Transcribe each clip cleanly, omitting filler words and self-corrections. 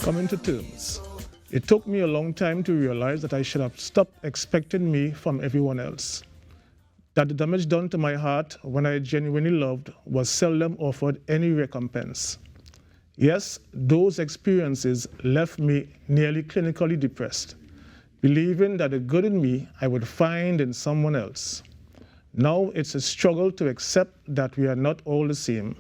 Coming to terms. It took me a long time to realize that I should have stopped expecting me from everyone else. That the damage done to my heart when I genuinely loved was seldom offered any recompense. Yes, those experiences left me nearly clinically depressed, believing that the good in me I would find in someone else. Now it's a struggle to accept that we are not all the same,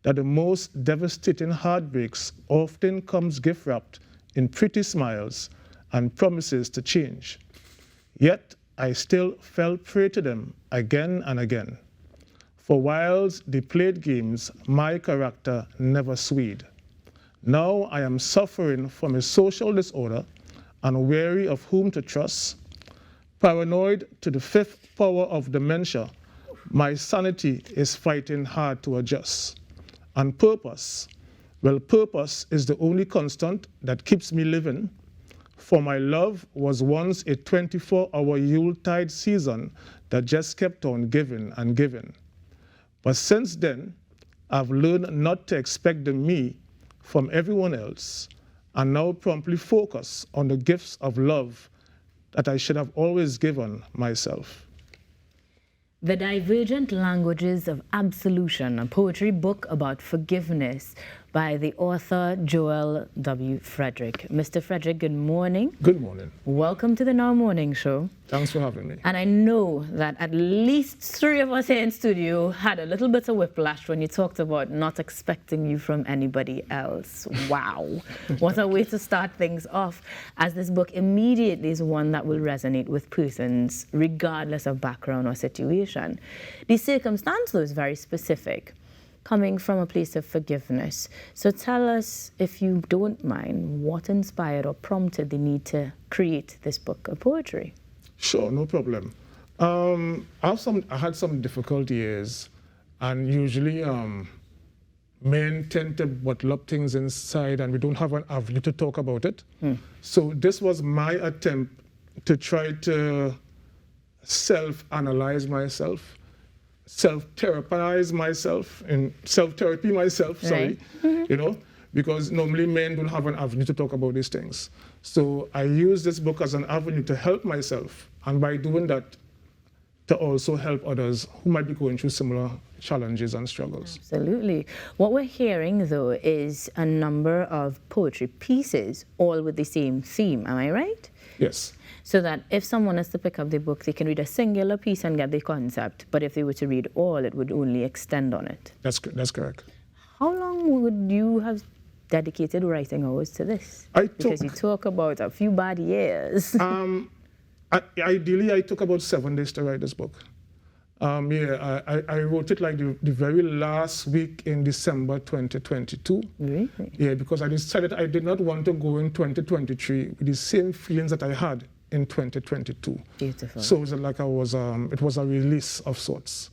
that the most devastating heartbreaks often comes gift-wrapped in pretty smiles and promises to change. Yet I still fell prey to them again and again. For whilst they played games, my character never swayed. Now I am suffering from a social disorder, unwary of whom to trust, paranoid to the fifth power of dementia. My sanity is fighting hard to adjust. And purpose, well, purpose is the only constant that keeps me living. For my love was once a 24-hour Yuletide season that just kept on giving and giving. But since then, I've learned not to expect the me from everyone else, and now promptly focus on the gifts of love that I should have always given myself. The Divergent Languages of Absolution, a poetry book about forgiveness by the author Joel W. Fredrick. Mr. Fredrick, good morning. Good morning. Welcome to the Now Morning Show. Thanks for having me. And I know that at least 3 of us here in studio had a little bit of whiplash when you talked about not expecting you from anybody else. Wow. What a way to start things off, as this book immediately is one that will resonate with persons regardless of background or situation. The circumstance, though, is very specific, coming from a place of forgiveness. So tell us, if you don't mind, what inspired or prompted the need to create this book of poetry? Sure, no problem. I had some difficult years, and usually men tend to bottle up things inside, and we don't have an avenue to talk about it. So this was my attempt to try to self-analyze myself, self-therapize myself, and self-therapy myself, sorry, you know, because normally men don't have an avenue to talk about these things. So I use this book as an avenue to help myself, and by doing that, to also help others who might be going through similar challenges and struggles. Absolutely. What we're hearing, though, is a number of poetry pieces, all with the same theme. Am I right? Yes. So that if someone is to pick up the book, they can read a singular piece and get the concept, but if they were to read all, it would only extend on it. That's correct. How long would you have dedicated writing hours to this? Because you talk about a few bad years. Ideally, I took about 7 days to write this book. I wrote it like the very last week in December 2022. Really? Yeah, because I decided I did not want to go in 2023 with the same feelings that I had in 2022. Beautiful. So it was like it was a release of sorts.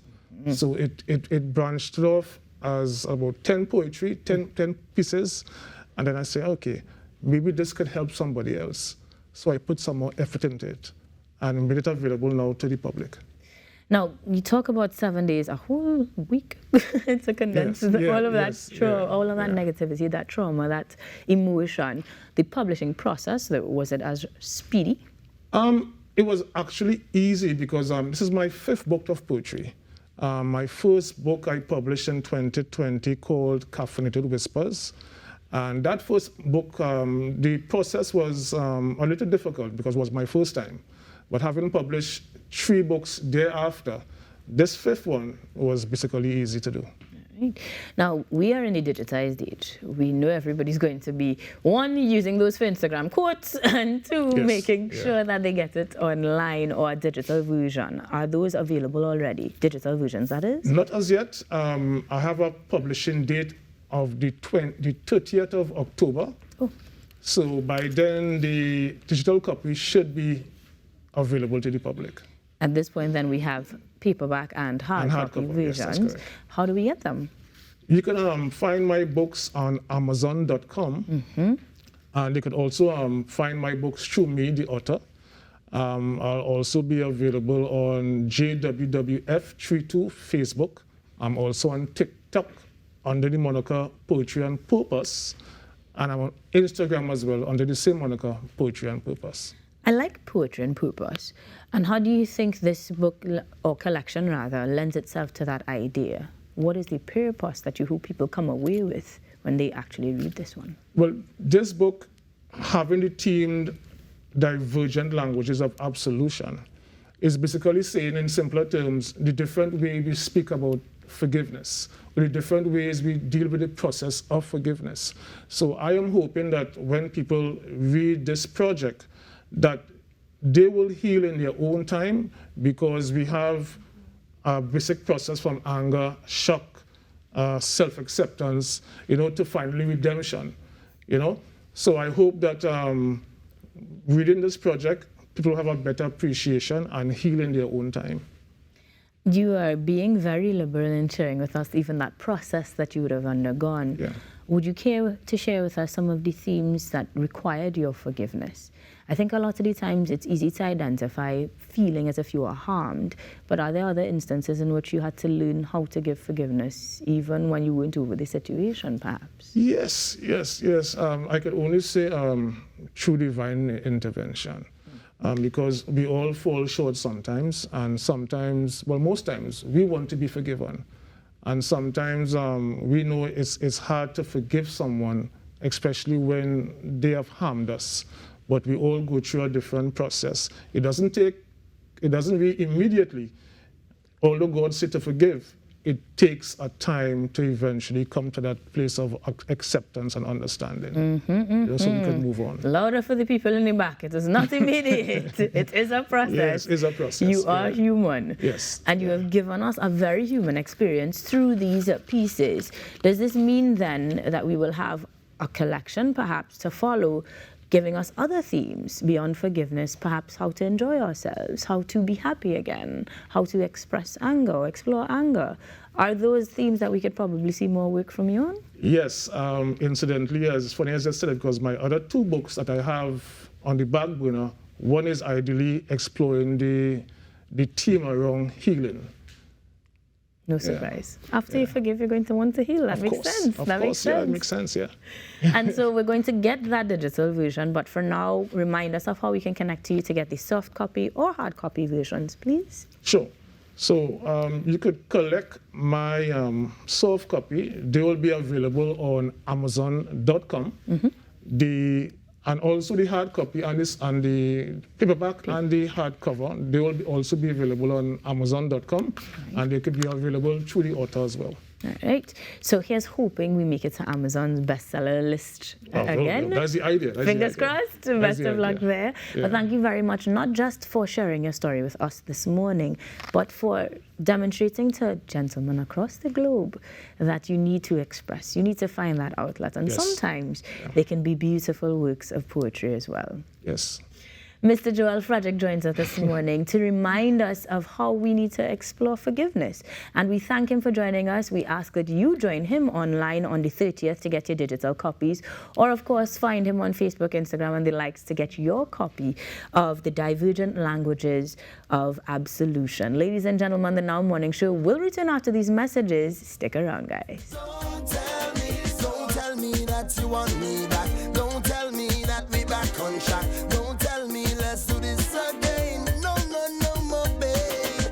So it branched off as about 10 pieces, and then I say, okay, maybe this could help somebody else. So I put some more effort into it and made it available now to the public. Now, you talk about 7 days, a whole week to condense all of that negativity, that trauma, that emotion. The publishing process, was it as speedy? It was actually easy because this is my 5th book of poetry. My first book I published in 2020 called Caffeinated Whispers. And that first book, the process was a little difficult because it was my first time. But having published 3 books thereafter, this 5th one was basically easy to do. Right. Now, we are in a digitized age. We know everybody's going to be, 1, using those for Instagram quotes, and 2, making sure that they get it online or a digital version. Are those available already? Digital versions, that is? Not as yet. I have a publishing date of the 30th of October. Oh. So by then, the digital copy should be available to the public. At this point, then, we have paperback and hard copy versions. Yes, how do we get them? You can find my books on Amazon.com. And you can also find my books through me, the author. I'll also be available on JWWF32 Facebook. I'm also on TikTok under the moniker Poetry and Purpose. And I'm on Instagram as well under the same moniker, Poetry and Purpose. I like Poetry and Purpose. And how do you think this book, or collection rather, lends itself to that idea? What is the purpose that you hope people come away with when they actually read this one? Well, this book, having the themed Divergent Languages of Absolution, is basically saying in simpler terms the different way we speak about forgiveness, or the different ways we deal with the process of forgiveness. So I am hoping that when people read this project, that they will heal in their own time, because we have a basic process from anger, shock, self-acceptance, to finally redemption, So I hope that reading this project, people have a better appreciation and heal in their own time. You are being very liberal in sharing with us even that process that you would have undergone. Yeah. Would you care to share with us some of the themes that required your forgiveness? I think a lot of the times it's easy to identify feeling as if you are harmed, but are there other instances in which you had to learn how to give forgiveness, even when you weren't over the situation, perhaps? Yes. I could only say through divine intervention, because we all fall short sometimes, and sometimes, well, most times, we want to be forgiven. And sometimes we know it's hard to forgive someone, especially when they have harmed us. But we all go through a different process. It doesn't really immediately, although God said to forgive, it takes a time to eventually come to that place of acceptance and understanding. So we can move on. Louder for the people in the back. It is not immediate. It is a process. Yes, it's a process. You are human. Yes. And you have given us a very human experience through these pieces. Does this mean then that we will have a collection perhaps to follow, giving us other themes beyond forgiveness, perhaps how to enjoy ourselves, how to be happy again, how to express anger, explore anger? Are those themes that we could probably see more work from you on? Yes, incidentally, as funny as I said it, because my other two books that I have on the back burner, one is ideally exploring the theme around healing. No surprise. After you forgive, you're going to want to heal. That makes sense. Of course, it makes sense, yeah. And so we're going to get that digital version, but for now, remind us of how we can connect to you to get the soft copy or hard copy versions, please. Sure. So you could collect my soft copy. They will be available on Amazon.com. And also the hard copy and the paperback and the hardcover, they will also be available on Amazon.com, and they could be available through the author as well. All right. So here's hoping we make it to Amazon's bestseller list again. That's the idea. Fingers crossed. Best of luck there. Yeah. But thank you very much, not just for sharing your story with us this morning, but for demonstrating to gentlemen across the globe that you need to express. You need to find that outlet. And sometimes they can be beautiful works of poetry as well. Yes. Mr. W Fredrick joins us this morning to remind us of how we need to explore forgiveness. And we thank him for joining us. We ask that you join him online on the 30th to get your digital copies, or of course find him on Facebook, Instagram, and the likes to get your copy of the Divergent Languages of Absolution. Ladies and gentlemen, the Now Morning Show will return after these messages. Stick around, guys. Don't tell me that you want me back.